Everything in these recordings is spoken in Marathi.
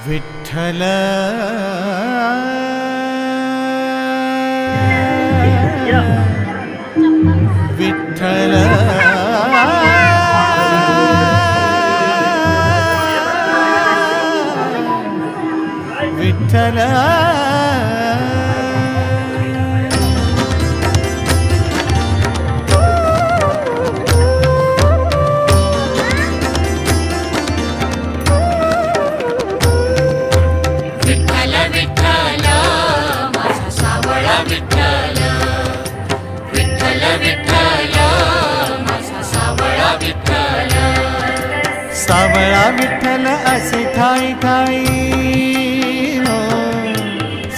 विठ्ठल विठ्ठल विठ्ठल सावळा विठ्ठल असे ठाई ठाई हो,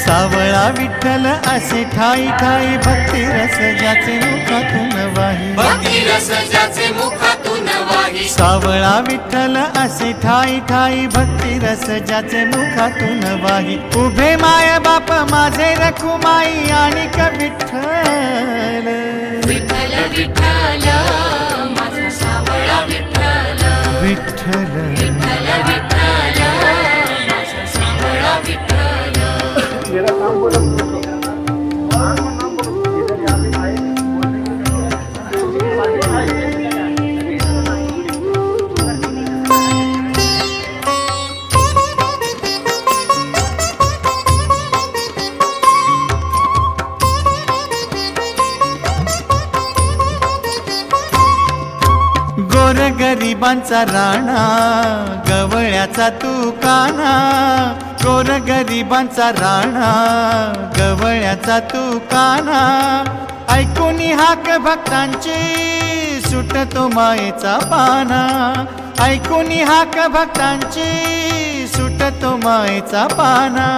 सावळा विठ्ठल असे ठाई ठाई भक्ती रस ज्याचे मुखातून वाही, भक्ती रस ज्याचे मुखातून वाही. सावळा विठ्ठल असे ठाई ठाई भक्ती रस ज्याचे मुखातून वाही. उभे माय बाप माझे रखुमाई आणि क विठ्ठल विठ्ठल विठ्ठल माझा सावळा विठ्ठल. विठ्ठल विठ्ठल विठ्ठल माझा सावळा विठ्ठल. गोरगरिबांचा राणा गवळ्याचा तू काना, गोरगरिबांचा राणा गवळ्याचा तू काना. ऐकून हाक भक्तांची सुटतो मायेचा पाना, ऐकून हाक भक्तांची सुटतो मायेचा पाना.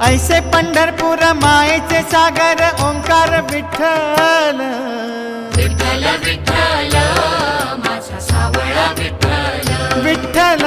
ऐसे पंढरपूर मायेचे सागर ओंकार विठ्ठल. विठ्ठल विठ्ठल माझा सावळा विठ्ठल. विठ्ठल